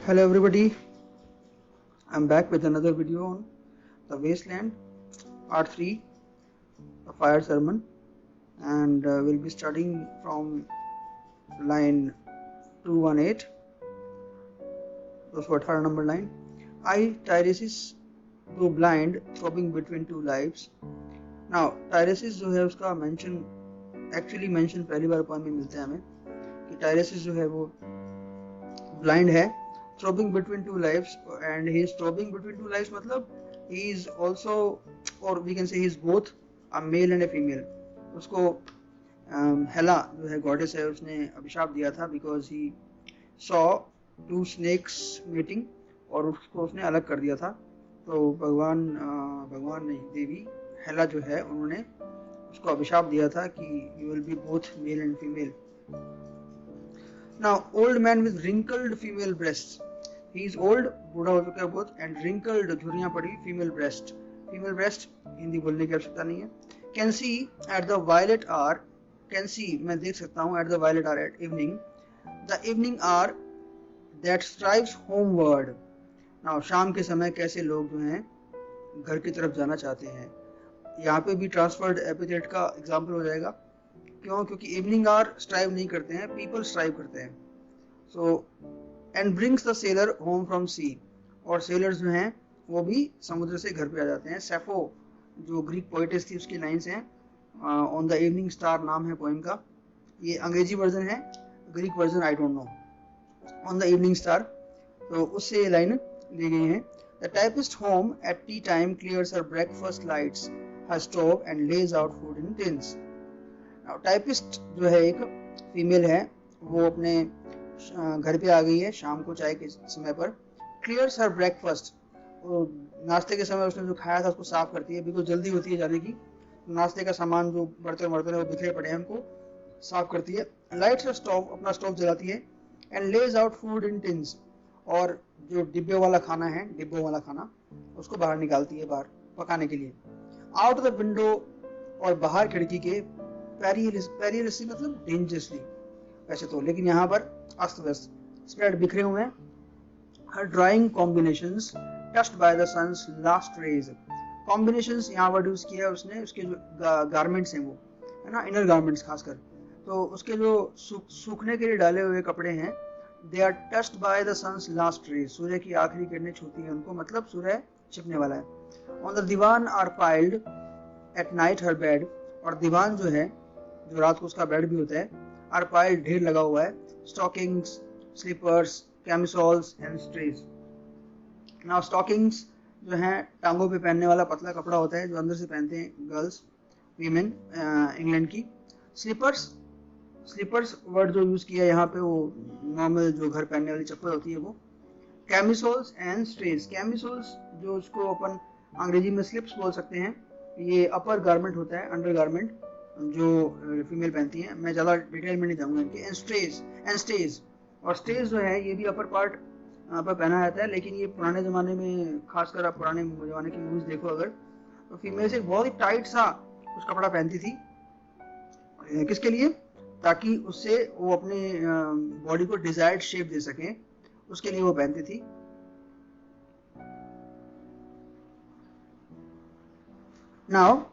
Hello everybody, I'm back with another video on the Wasteland part 3, the fire sermon, and we'll be starting from line 218, दोस्तों 18 number line. I, Tiresias, though blind, throbbing between two lives. Now Tiresias जो है उसका mention पहली बार poem में मिलता है हमें कि Tiresias जो है वो blind है, throbbing between two lives, and he is throbbing between two lives मतलब he is also, or we can say he is both a male and a female. उसको हेला जो है गॉडेस है उसने अभिशाप दिया था because he saw two snakes meeting और उसको उसने अलग कर दिया था. तो भगवान नहीं देवी हेला जो है उन्होंने उसको अभिशाप दिया था कि you will be both male and female. Now old man with wrinkled female breasts. He is old, बूढ़ा हो चुका है बहुत, and wrinkled झुर्रियां पड़ी female breast. Female breast Hindi बोलने की आवश्यकता नहीं है. Can see at the violet hour. Can see मैं देख सकता हूँ at the violet hour at evening. The evening hour that strives homeward. Now शाम के समय कैसे लोग जो हैं घर की तरफ जाना चाहते हैं. यहाँ पे भी ट्रांसफर्ड एपिथेट का एग्जाम्पल हो जाएगा. क्यों? क्योंकि इवनिंग आवर स्ट्राइव नहीं करते हैं, पीपल स्ट्राइव करते हैं. So and brings the sailor home from sea, और सेलर्स जो हैं वो भी समुद्र से घर पे आ जाते हैं. सैफो जो ग्रीक पोइटेस थी उसकी लाइन्स हैं. ऑन द इवनिंग स्टार नाम है पोएम का. ये अंग्रेजी वर्जन है, Greek version I don't know. On the evening star, तो उससे ये लाइन ली गई है. The typist home at tea time clears her breakfast lights her stove and lays out food in tins. Typist जो है एक फीमेल है, वो अपने घर पे आ गई है शाम को चाय के समय पर. क्लियर्स हर ब्रेकफास्ट, नाश्ते के समय उसने जो खाया था उसको साफ करती है, बिल्कुल जल्दी होती है जाने की. नाश्ते का सामान जो बर्तन वर्तन है वो बिखरे पड़े हैं उनको साफ करती है. लाइट्स हर स्टोव, अपना स्टोव जलाती है. And lays out food in tins, और जो डिब्बे वाला खाना है, डिब्बों वाला खाना, उसको बाहर निकालती है बाहर पकाने के लिए. आउट द विंडो, और बाहर खिड़की के. पेरियसली मतलब डेंजरसली वैसे तो, लेकिन यहाँ पर अस्त व्यस्त, स्प्रेड बिखरे हुए हैं. हर drawing combinations touched by the sun's last rays. Combinations यहाँ वर्ड यूज किया है उसने. उसके जो गारमेंट्स हैं वो है ना, इनर गारमेंट्स खासकर, तो उसके जो सूखने के लिए डाले हुए कपड़े हैं, they are touched by the sun's last rays. सूर्य की आखिरी किरणें छूती हैं उनको, मतलब सूर्य छिपने वाला है. On the divan are piled at night her bed, और दीवान जो है, जो रात को उसका बेड भी होता है, आर पाइल्ड ढेर लगा हुआ है. Stockings, slippers, camisoles and stays. Now stockings जो है टांगों पे पहनने वाला पतला कपड़ा होता है जो अंदर से पहनते हैं गर्ल्स, वीमेन इंग्लैंड की. स्लीपर्स वर्ड जो यूज किया यहाँ पे वो नॉर्मल जो घर पहनने वाली चप्पल होती है वो. कैमिसोल्स एंड स्ट्रेज. कैमिसोल्स जो उसको अपन अंग्रेजी में स्लिप्स बोल सकते हैं, ये अपर गारमेंट होता है, अंडर गारमेंट जो फीमेल पहनती हैं. मैं ज़्यादा डिटेल में नहीं जाऊँगा इनके. एंड स्टेज, और स्टेज जो है ये भी अपर पार्ट पर पहना जाता है, लेकिन ये पुराने ज़माने में, खासकर आप पुराने ज़माने की मूवीज देखो अगर, तो फीमेल से बहुत ही टाइट सा कुछ कपड़ा पहनती थी. किसके लिए? ताकि उससे वो अपने बॉडी को डिजायर्ड शेप दे सके, उसके लिए वो पहनती थी. Now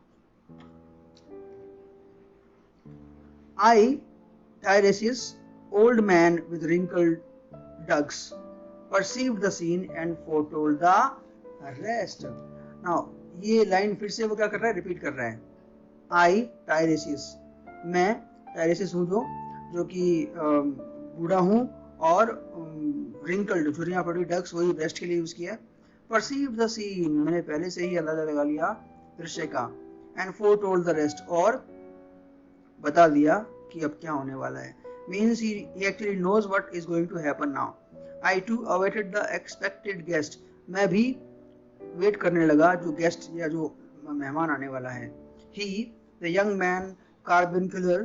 I, Tiresias, old man with wrinkled dugs, perceived the scene and foretold the rest. Now ये लाइन फिर से वो क्या कर रहा है, रिपीट कर रहा है. I, Tiresias, मैं टायरेसिस हूँ जो कि बूढ़ा हूँ, और wrinkled झुर्रियां पड़ी, डग्स वही ब्रेस्ट के लिए यूज किया. परसीव द सीन, मैंने पहले से ही अंदाजा लगा लिया दृश्य का. एंड foretold the rest, और बता दिया कि अब क्या होने वाला है. Means he actually knows what is going to happen now. I too awaited the expected guest. मैं भी वेट करने लगा जो गेस्ट या जो मेहमान आने वाला है. He, the young man carbuncular,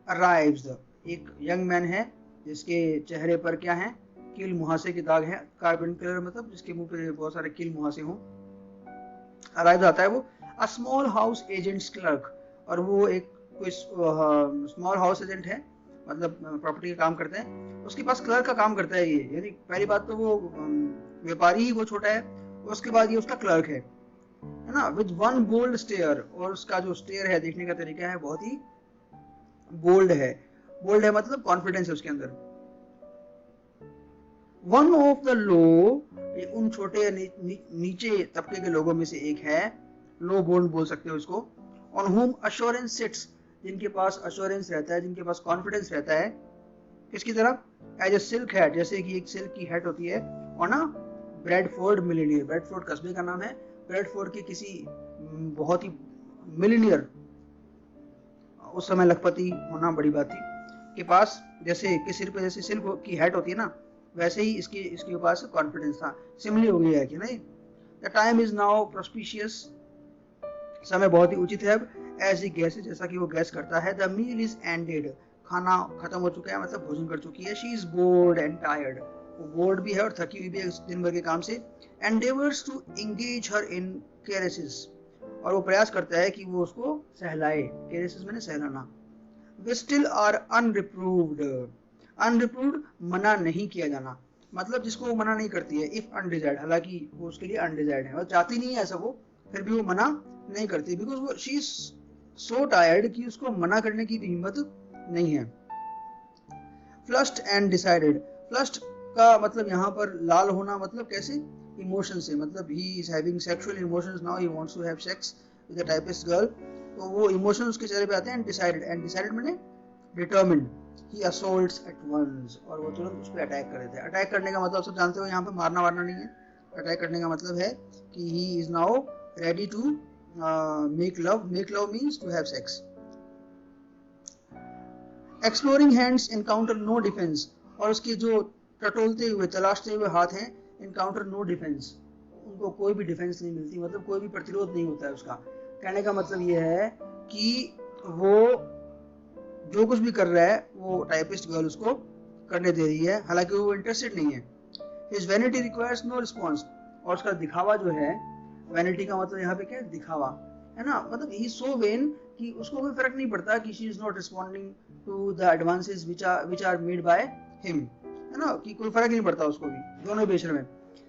arrives. एक यंग मैन है जिसके चेहरे पर क्या है, कील मुहासे के दाग है. कार्बनकुलर मतलब जिसके मुंह पे बहुत सारे कील मुहासे हों. अराइव आता है वो. A small house agents clerk, और वो एक कोई स्मॉल हाउस एजेंट है मतलब प्रॉपर्टी का काम करते हैं, उसके पास क्लर्क का काम करता है ये। यानी पहली बात तो वो व्यापारी ही वो छोटा है, उसके बाद ये उसका क्लर्क है ना, विद वन बोल्ड स्टेयर। और उसका जो स्टेयर है, देखने का तरीका है, बहुत ही बोल्ड है। बोल्ड है मतलब कॉन्फिडेंस है उसके अंदर। वन ऑफ द लो, उन छोटे नीचे तबके के लोगों में से एक है, लो बोल्ड बोल सकते हो इसको। ऑन होम अश्योरेंस सिट्स, जिनके पास अश्योरेंस रहता है, जिनके पास कॉन्फिडेंस रहता है, किसकी तरह, एज ए सिल्क हैट, जैसे कि एक सिल्क की हैट होती है। और ना ब्रेडफोर्ड मिलीनियर, ब्रेडफोर्ड कस्बे का नाम है, ब्रेडफोर्ड के किसी बहुत ही मिलीनियर, उस समय लखपति होना बड़ी बात थी, के पास जैसे कि सिर पे जैसे सिल्क की हैट होती है ना, वैसे ही इसके पास कॉन्फिडेंस था। सिमिलर हो गया है कि नहीं। द टाइम इज नाउ प्रॉस्पिशियस, समय बहुत ही उचित है अब। एज ही गैस, जैसा कि वो गैस करता है। द मील इज एंडेड, खाना खत्म हो चुका है, मतलब भोजन कर चुकी है। She is board and tired, वो बोर्ड भी है और थकी हुई भी है दिन भर के काम से। एंडेवर्स टू एंगेज हर इन कैरेसेस, और वो प्रयास करता है कि वो उसको सहलाए। कैरेसेस मैंने सहलाना। वे स्टिल आर अनरिप्रूव्ड, अनरिप्रूव्ड मना नहीं किया जाना, मतलब जिसको वो मना नहीं करती है। इफ अनडिजायर्ड, हालांकि वो उसके लिए अनडिजायर्ड है, वो चाहती नहीं है ऐसा, वो फिर भी वो मना नहीं करती, बिकॉज वो शी इज सो टायर्ड कि उसको मना करने की भी हिम्मत नहीं है। फ्लश्ड एंड डिसाइडेड, फ्लश्ड का मतलब यहाँ पर लाल होना, मतलब कैसे, इमोशन से, मतलब he is having sexual emotions now, he wants to have sex with the typist girl, तो वो इमोशन उसके चेहरे पे आते हैं। एंड डिसाइडेड मैंने determined. He assaults at once, और वो तुरंत उस पर अटैक कर देते हैं। अटैक करने का मतलब सब जानते हो, यहाँ पे मारना वारना नहीं है। अटैक करने का मतलब है कि he is now ready to make love. Make love means to have sex. Exploring hands encounter no defence, और उसके जो टटोलते हुए तलाशते हुए हाथ हैं, एनकाउंटर नो डिफेंस, उनको कोई भी डिफेंस नहीं मिलती, मतलब कोई भी प्रतिरोध नहीं होता है उसका। कहने का मतलब ये है कि वो जो कुछ भी कर रहा है वो टाइपिस्ट गर्ल उसको करने दे रही है, हालांकि वो इंटरेस्टेड नहीं है। His vanity requires no response, और उसका दिखावा जो है, वैनिटी का मतलब यहाँ पे क्या है, दिखावा है ना, मतलब ही इज सो वेन कि उसको कोई फर्क नहीं पड़ता कि she is not responding to the advances which are made by him, है ना, कि कोई फर्क नहीं पड़ता उसको भी, दोनों बेशर्म है।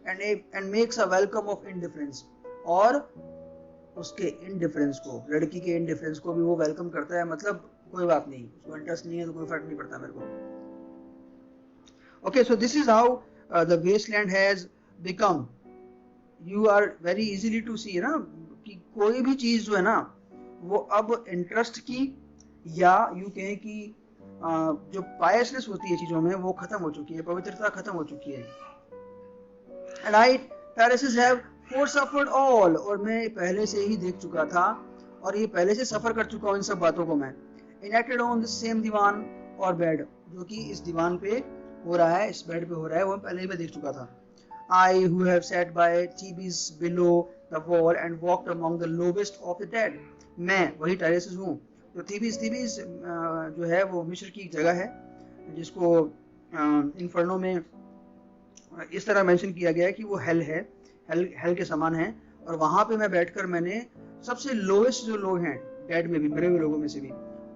And makes a welcome of indifference, और उसके इंडिफरेंस को, लड़की के इंडिफरेंस को भी वो वेलकम करता है, मतलब कोई बात नहीं, उसको इंटरेस्ट नहीं है तो कोई फर्क नहीं पड़ता मेरे को। Okay, so this is how the wasteland has become. You are very easily to see ना, कि कोई भी चीज जो है ना, वो अब इंटरेस्ट की, या यूं कहें कि जो पायसनेस होती है चीजों में, वो खत्म हो चुकी है, पवित्रता खत्म हो चुकी है। And I Pharisees have foresuffered all, और मैं पहले से ही देख चुका था, और ये पहले से सफर कर चुका हूँ इन सब बातों को मैं। Enacted on the same दीवान और बेड, जो कि इस दीवान पे हो रहा है, इस बेड पे हो रहा है, वो पहले ही मैं देख चुका था। I who have sat by Thebes below the wall and walked among the lowest of the dead, मैं वही टायरेसिस हूँ। तो थीबीज जो है वो मिस्र की एक जगह है, जिसको इन्फर्नो में इस तरह मेंशन किया गया है कि वो हेल है, हेल के समान है। और वहां पे मैं बैठकर मैंने सबसे लोएस्ट जो लोग हैं, डेड में भी, मरे हुए लोगों में से भी,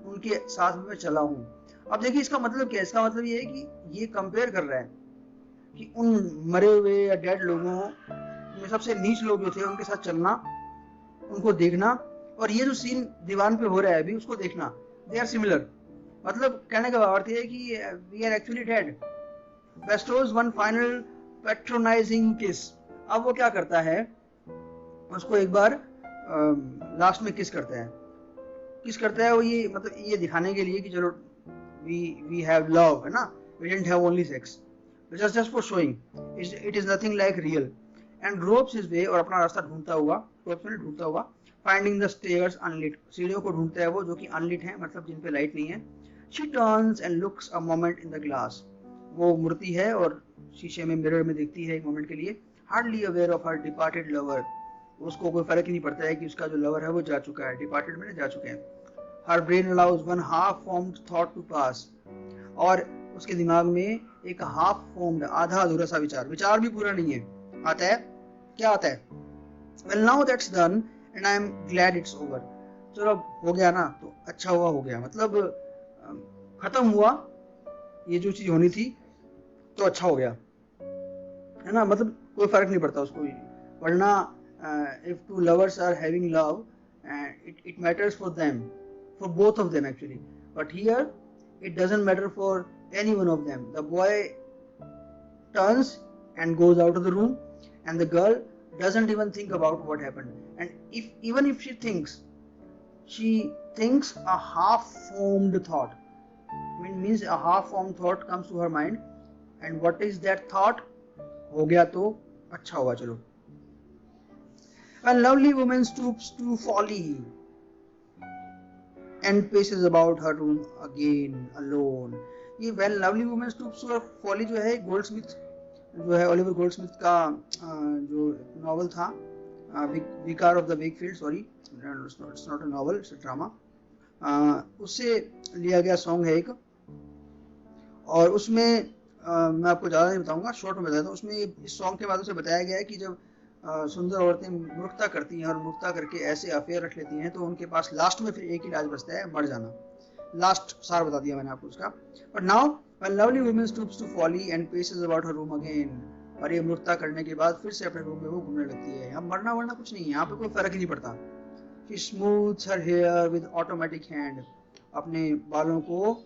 उनके साथ में मैं चला हूँ। अब देखिए इसका मतलब क्या है, इसका मतलब ये है कि ये कंपेयर कर रहा है कि उन मरे हुए या डेड लोगों में सबसे नीच लोग जो थे उनके साथ चलना, उनको देखना, और ये जो सीन दीवान पे हो रहा है अभी उसको देखना, दे आर सिमिलर। मतलब कहने का अर्थ है कि we are actually dead. Bestows one final patronising kiss, अब वो क्या करता है, उसको एक बार लास्ट में किस करता है। किस करता है वो, ये मतलब ये दिखाने के लिए कि चलो we have love, है ना, we didn't have only sex, just for showing, it is nothing like real, and ropes his way, और अपना रास्ता ढूंढता हुआ, ढूंढता हुआ, finding the stairs unlit, सीढ़ियों को ढूंढता है वो जो कि अनलिट है, मतलब जिन पे लाइट नहीं है। she turns and looks a moment in the glass, वो मुड़ती है और शीशे में, मिरर में देखती है एक मोमेंट के लिए। hardly aware of her departed lover, उसको कोई फर्क ही नहीं पड़ता है कि उसका जो लवर है वो जा चुका है, डिपार्टेड में जा चुके हैं। Her brain allows one half-formed thought to pass, और उसके दिमाग में एक हाफ फॉर्म्ड, आधा अधूरा सा विचार भी पूरा नहीं है, आता है, क्या आता है, well now that's done and I am glad it's over, चलो हो गया ना, तो अच्छा हुआ हो गया, मतलब खत्म हुआ ये जो चीज होनी थी तो अच्छा हो गया, है ना, मतलब कोई फर्क नहीं पड़ता उसको। वरना if two lovers are having love, it matters for them, for both of them actually, but here it doesn't matter for any one of them. The boy turns and goes out of the room, and the girl doesn't even think about what happened. And even if she thinks a half formed thought, means a half formed thought comes to her mind, and what is that thought? हो गया तो अच्छा हुआ, चलो. When lovely woman stoops to folly and paces about her room again alone. ये when lovely woman stoops to folly जो है Goldsmith, जो है ओलिवर गोल्डस्मिथ का जो नॉवल था, विकार of the Wakefield, sorry it's not a novel, it's a drama, उससे लिया गया सॉन्ग है एक. और उसमें मैं आपको ज़्यादा नहीं बताऊंगा, शॉर्ट में बताता हूँ. उसमें इस सॉन्ग के माध्यम से बताया गया है कि जब सुंदर औरतें मूर्खता करती हैं और मूर्खता करके ऐसे अफेयर रख लेती हैं तो उनके पास लास्ट में फिर एक ही इलाज बचता है, मर जाना. लास्ट सार बता दिया मैंने आपको उसका. But now when lovely woman stoops to folly and paces about her room again, और ये मूर्खता करने के बाद फिर से अपने रूम में वो घूमने लगती है. अब मरना वरना कुछ नहीं है, यहाँ पे कोई फर्क ही नहीं पड़ता. She smooths her hair with automatic hand, अपने बालों को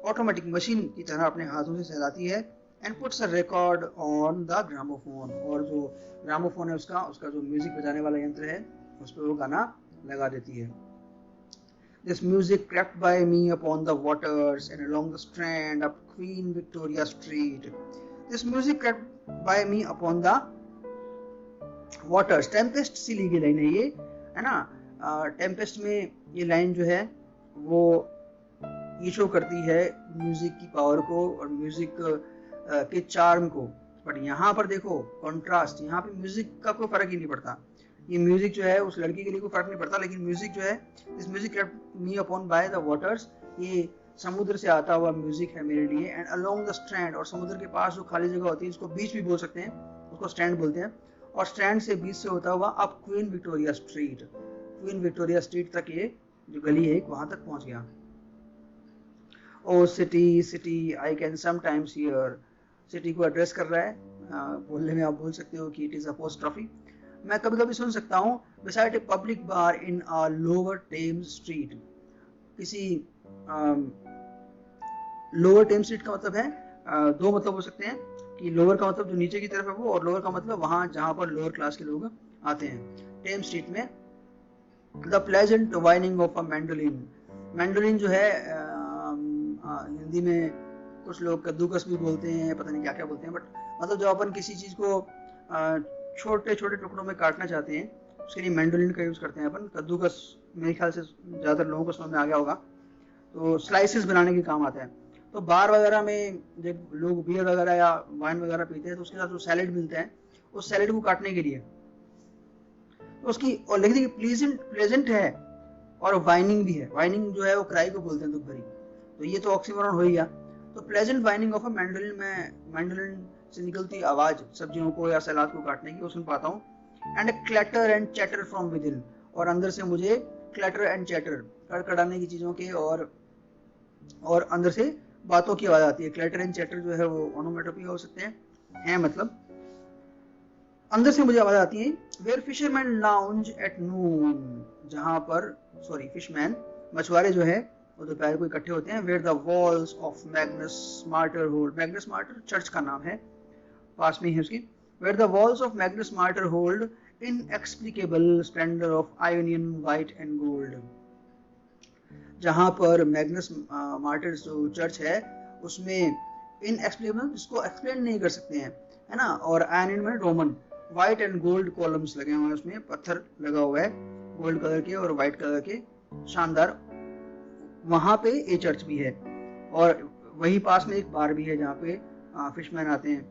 ऑटोमेटिक मशीन की तरह अपने हाथों से सहलाती है. And puts a record on the gramophone, और जो ग्रामोफोन है उसका जो म्यूजिक बजाने वाला यंत्र है उस पर वो गाना लगा देती है. This music crept by me upon the waters and along the strand up Queen Victoria Street. This music crept by me upon the waters. Tempest सी ली गई लाइन है ये, है ना. टेम्पेस्ट में ये लाइन जो है वो ये शो करती है म्यूजिक की पावर को और म्यूजिक के चार्म को. बट यहाँ पर देखो कॉन्ट्रास्ट, यहाँ पे म्यूजिक का कोई फर्क ही नहीं पड़ता. ये म्यूजिक जो है उस लड़की के लिए कोई फर्क नहीं पड़ता, लेकिन म्यूजिक जो है, इस music me upon by the waters, ये समुद्र से आता हुआ म्यूजिक है मेरे लिए. एंड अलोंग द स्ट्रैंड, और समुद्र के पास जो खाली जगह होती है उसको बीच भी बोल सकते हैं, उसको स्ट्रैंड बोलते हैं. और स्ट्रैंड से बीच से होता हुआ अब Queen Victoria Street, Queen Victoria Street तक ये जो गली है वहां तक पहुंच गया. O city city I can sometimes hear, city को एड्रेस कर रहा है. बोलने में आप बोल सकते हो कि इट इज अपोस्ट्रोफी. मैं कभी कभी सुन सकता हूँ beside a public bar in a lower Thames street. किसी लोअर टेम्स स्ट्रीट का मतलब है दो मतलब हो सकते हैं, कि लोअर का मतलब जो नीचे की तरफ है वो, और लोअर का मतलब वहां जहां पर लोअर क्लास के लोग आते हैं. टेम्स स्ट्रीट में the pleasant whining of a mandolin. Mandolin जो है हिंदी में कुछ लोग कद्दूकस भी बोलते हैं, पता नहीं क्या क्या बोलते हैं, बट मतलब जब अपन किसी चीज को छोटे छोटे टुकड़ों में काटना चाहते हैं उसके लिए मैंडोलिन का यूज करते हैं अपन. कद्दूकस मेरे ख्याल से ज्यादातर लोगों को समझ में आ गया होगा, तो स्लाइसेस बनाने के काम आता है. तो बार वगैरह में जब लोग बियर वगैरह या वाइन वगैरह पीते हैं तो उसके साथ जो सैलेड मिलता है उस सैलेड को काटने के लिए तो उसकी, और लिख देखिए प्लेजेंट है और वाइनिंग भी है. वाइनिंग जो है वो क्राई को बोलते हैं, दुख भरी. तो ये तो ऑक्सीमोरॉन हो ही गया. तो pleasant whining of a mandolin, में मैंडोलिन से निकलती आवाज सब्जियों को या सलाद को काटने की वो सुन पाता हूँ. And clatter and chatter from with in, और अंदर से मुझे क्लैटर एंड चैटर, कड़कड़ाने की चीजों के और अंदर से बातों की आवाज आती है. क्लैटर एंड चैटर जो है वो ओनोमेटोपी हो सकते हैं मतलब अंदर से मुझे आवाज आती है. Where fisherman lounge at noon, जहां पर फिशमैन मछुआरे जो है वो दोपहर को इकट्ठे होते हैं. Where the walls of Magnus Martyr hold, Magnus Martyr church का नाम है, पास में ही है उसकी. Where the walls of Magnus Martyr hold inexplicable splendour of Ionian white and gold. जहां पर मैग्नस मार्टर जो चर्च है उसमें इनएक्सप्लिकेबल, जिसको एक्सप्लेन नहीं कर सकते हैं, है ना. और आयोनियन में Roman, white and gold columns लगे हुए हैं, उसमें पत्थर लगा हुआ है गोल्ड कलर के और व्हाइट कलर के, शानदार. वहां पे ये चर्च भी है और वही पास में एक बार भी है जहाँ पे फिशमैन आते हैं.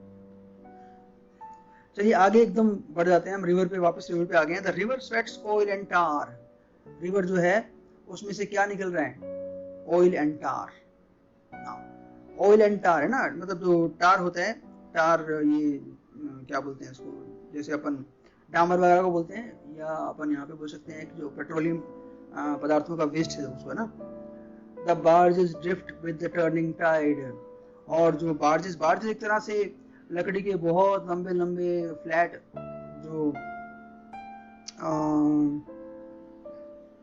चलिए आगे एकदम बढ़ जाते हैं हम, रिवर पे, वापस रिवर पे आ गए हैं. The river sweats oil and tar. River जो है उसमें से क्या निकल रहा है? Oil and tar. Oil and tar है ना, मतलब जो टार होता है, टार ये क्या बोलते हैं इसको, जैसे अपन डामर वगैरह को बोलते हैं, या अपन यहाँ पे बोल सकते हैं जो पेट्रोलियम पदार्थों का वेस्ट है उसको, है ना. The barges drift with the turning tide. और जो बार्जेस बार्जेस एक तरह से लकड़ी के बहुत लंबे लंबे फ्लैट जो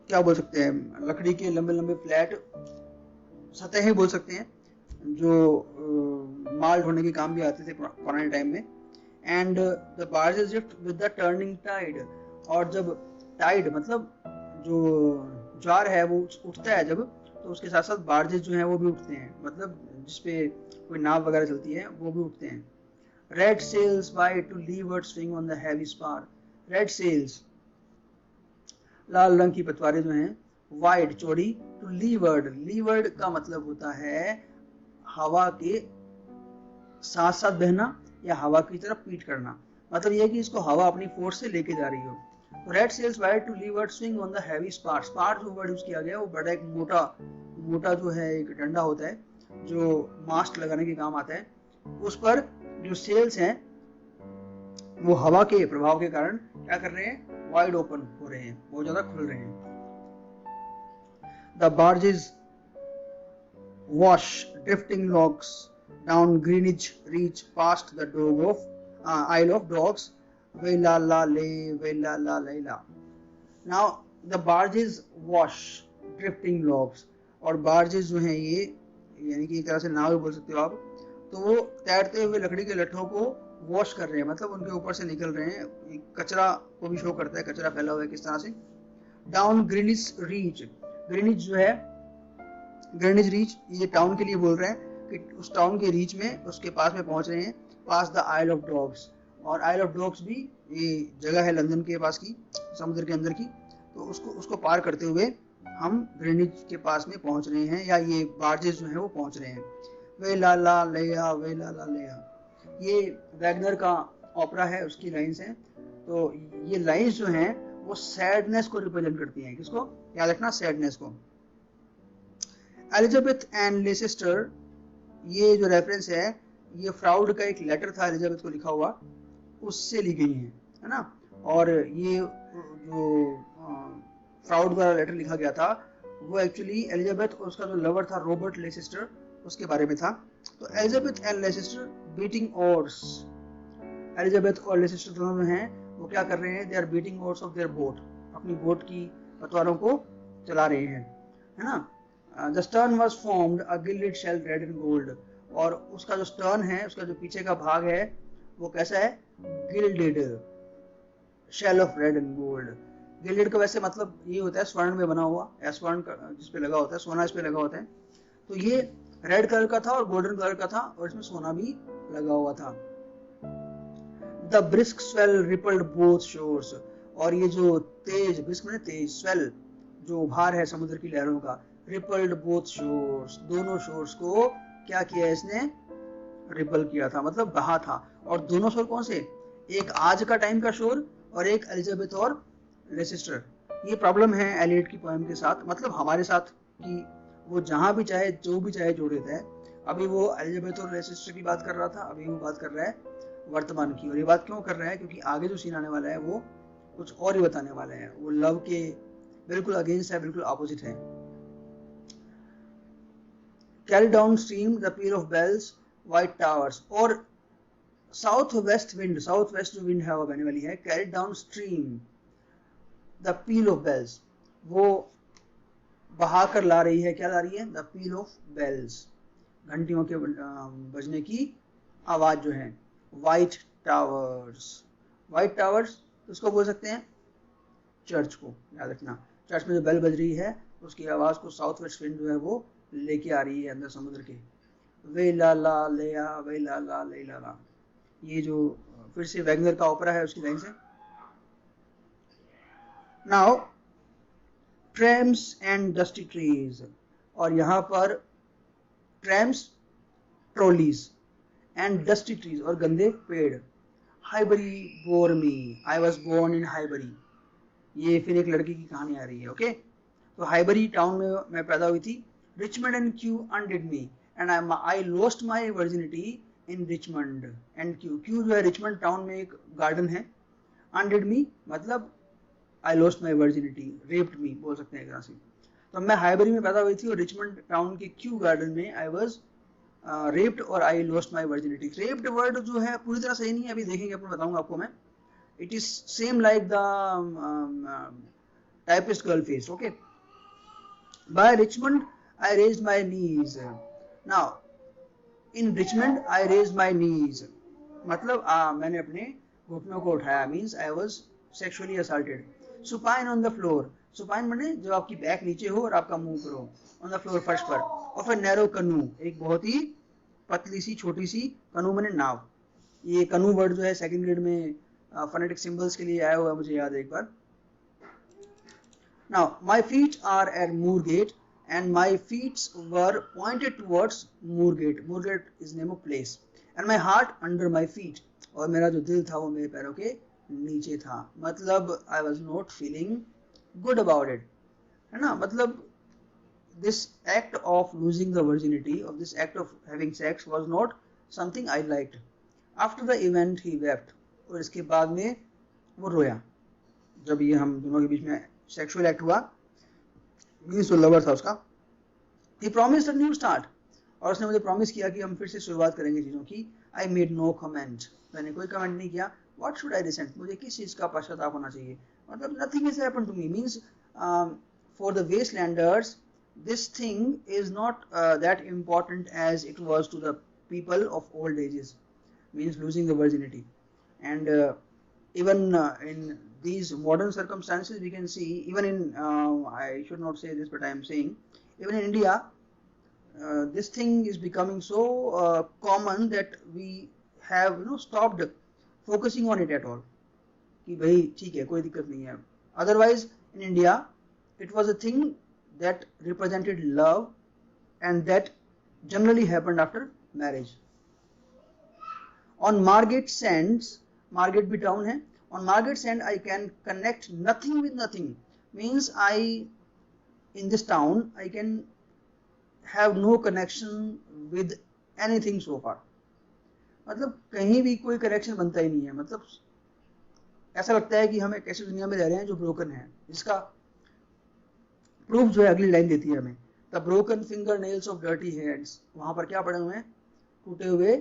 क्या बोल सकते हैं, लकड़ी के लंबे लंबे फ्लैट सतहें बोल सकते हैं, जो माल ढोने के काम भी आते थे पुराने टाइम में। And the barges drift with the turning tide, और जब टाइड मतलब जो ज्वार है वो उठता है जब, तो उसके साथ साथ बार्जेस जो हैं वो भी उठते हैं, मतलब जिसपे कोई नाव वगैरह चलती है वो भी उठते हैं। Red sails wide to leeward swing on the heavy spar, red sails लाल रंग की पतवारें जो हैं, वाइड चौड़ी, टू लीवर्ड, लीवर्ड का मतलब होता है हवा के साथ साथ बहना या हवा की तरफ पीठ करना, मतलब यह कि इसको हवा अपनी फोर्स से लेके जा रही हो। Red sails wide to leeward swing on the heavy spar, spar जो वर्ड यूज किया गया वो बड़ा एक मोटा मोटा जो है एक डंडा होता है जो मास्ट लगाने के काम आता है, उस पर जो सेल्स हैं वो हवा के प्रभाव के कारण क्या कर रहे हैं, वाइड ओपन हो रहे हैं, बहुत ज्यादा खुल रहे हैं। The barges wash drifting logs down Greenwich reach past the dog of Isle of Dogs, वेला ला ले वेला ला लेला। Now the barges wash drifting logs, और बार्जेस जो हैं ये यानी कि एक तरह से नाव भी बोल सकते हो आप, तो वो तैरते हुए लकड़ी के लट्ठों को वॉश कर रहे हैं, मतलब उनके ऊपर से निकल रहे हैं, कचरा को भी शो करता है, कचरा फैला हुआ है किस तरह से। डाउन ग्रीनिच रीच, ग्रीनिच जो है, ग्रीनिच रीच ये टाउन के लिए बोल रहे हैं कि उस टाउन के रीच में उसके पास में पहुंच रहे हैं, पास द आइल ऑफ डॉग्स, और आइल ऑफ डॉग्स भी ये जगह है लंदन के पास की, समुद्र के अंदर की, तो उसको पार करते हुए हम ग्रीनिच के पास में पहुंच रहे हैं, या ये बार्जेस जो है वो पहुंच रहे हैं। वे ला ला लेया वे ला ला लेया, ये वैगनर का ओपेरा है, उसकी लाइंस हैं, तो ये लाइंस जो हैं वो सैडनेस को रिप्रेजेंट करती हैं, किसको, याद रखना, सैडनेस को। एलिजाबेथ एंड लेसेस्टर, ये जो रेफरेंस है ये फ्राउड का एक लेटर था एलिजाबेथ को लिखा हुआ, उससे ली गई है ना, और ये जो फ्राउड द्वारा लेटर लिखा गया था वो एक्चुअली एलिजाबेथ और उसका जो लवर था रॉबर्ट लेसेस्टर उसके बारे में था। तो Elizabeth and Leicester beating oars, Elizabeth और लेसेस्टर दोनों जो हैं वो क्या कर रहे हैं, they are beating oars of their boat, अपनी बोट की पतवारों को चला रहे हैं, है ना। The stern was formed a gilded shell red and gold, और उसका जो स्टर्न है, उसका जो पीछे का भाग है वो कैसा है, gilded shell of red and gold. Gilded का वैसे मतलब ये होता है स्वर्ण में बना हुआ, या स्वर्ण जिस पे लगा होता है, सोना इस पे लगा होता है, तो ये रेड कलर का था और गोल्डन कलर का था, और इसमें सोना भी लगा हुआ था। The brisk swell rippled both shores, और ये जो तेज, ब्रिस्क में तेज, स्वेल जो उभार है समुद्र की लहरों का, रिपल्ड बोथ शोर्स, दोनों शोर्स को क्या किया इसने, रिपल किया था, मतलब बहा था। और दोनों शोर कौन से, एक आज का टाइम का शोर और एक एलिजाबेथ और लेसेस्टर। ये प्रॉब्लम है एलियट की पोएम के साथ, मतलब हमारे साथ, कि वो जहां भी चाहे जो भी चाहे जोड़ देता है। अभी वो एलिजाबेथ और लेसेस्टर की बात कर रहा था, अभी वो बात कर रहा है वर्तमान की, और ये बात क्यों कर रहा है, क्योंकि आगे जो सीन आने वाला है वो कुछ और ही बताने वाला है, वो लव के बिल्कुल अगेंस्ट है, बिल्कुल ऑपोजिट है। Carry down stream the peal of bells white towers, और south west wind, south west जो विंड है वो बहने वाली है, carry down stream the peal of bells, वो बहा कर ला रही है, क्या ला रही है, द पील ऑफ बेल्स, घंटियों के बजने की आवाज जो है। व्हाइट टावर्स, व्हाइट टावर्स उसको बोल सकते हैं चर्च को, याद रखना, चर्च में जो बेल बज रही है उसकी आवाज को साउथ वेस्ट विंड जो है वो लेके आ रही है अंदर समुद्र के। वे ला ला लेया वे ला ला ले ला ला, ये जो फिर से वैगनर का ओपेरा है उसकी लाइन से। Now trams and dusty trees, और यहाँ पर trams trolleys, and dusty trees और गंदे पेड़। Highbury bore me, I was born in Highbury, ये फिर एक लड़की की कहानी आ रही है, ओके। तो हाइबरी टाउन में मैं पैदा हुई थी। Richmond and Kew undid me and I lost my virginity in Richmond and Kew, Kew जो है रिचमंड टाउन में एक गार्डन है, अनडिड मी मतलब I lost my virginity, raped me बोल सकते हैं एक तरह से। तो मैं हाइबरी में पैदा हुई थी और रिचमंड टाउन के क्यू गार्डन में आई वॉज रेप्ड और आई lost my virginity. Raped word जो है पूरी तरह सही नहीं है, अभी देखेंगे, अपन बताऊंगा आपको मैं। It is same like the typist girl face. Okay, by Richmond I raised my knees. Now in Richmond I raised my knees मतलब मैंने अपने घुटनों को उठाया, means I was sexually assaulted. Supine on the floor, supine मैंने जो आपकी back नीचे हो और आपका मुंह ऊपर हो, ऑन द फ्लोर फर्श पर। ऑफ ए नैरो कनू, एक बहुत ही पतली सी छोटी सी कनू मैंने नाव। ये कनू वर्ड जो है सेकंड ग्रेड में फोनेटिक सिंबल्स के लिए आया हुआ, मुझे याद है एक बार। Now my feet are at Moorgate and my feets were pointed towards Moorgate. Moorgate is name of place. And my heart under my feet, और मेरा जो दिल था वो मेरे पैरों के नीचे था। मतलब I was not feeling good about it, है ना। मतलब this act of losing the virginity, of this act of having sex was not something I liked. After the event he wept, और इसके बाद में वो रोया। जब ये हम दोनों के बीच में सेक्सुअल एक्ट हुआ, मीन्स जो लवर था उसका। he promised a new start, और उसने मुझे प्रॉमिस किया कि हम फिर से शुरुआत करेंगे चीज़ों की। I made no comment, मैंने कोई कमेंट नहीं किया। What should I resent, मुझे किस चीज़ का पश्चाताप होना चाहिए। मतलब nothing has happened to me, means for the wastelanders this thing is not that important as it was to the people of old ages, means losing the virginity. And even in these modern circumstances we can see, even in I should not say this but I am saying, even in India this thing is becoming so common that we have stopped focusing on it at all, कि भाई ठीक है कोई दिक्कत नहीं है। Otherwise in India it was a thing that represented love and that generally happened after marriage. On Margate Sands, Margate भी town है, on Margate Sand I can connect nothing with nothing, means I in this town I can have no connection with anything so far। मतलब कहीं भी कोई connection बनता ही नहीं है। मतलब ऐसा लगता है कि हम एक ऐसी दुनिया में रह रहे हैं जो ब्रोकन है, जिसका प्रूफ जो है अगली लाइन देती है हमें, the broken finger nails of dirty hands. वहां पर क्या पड़े हुए हैं, टूटे हुए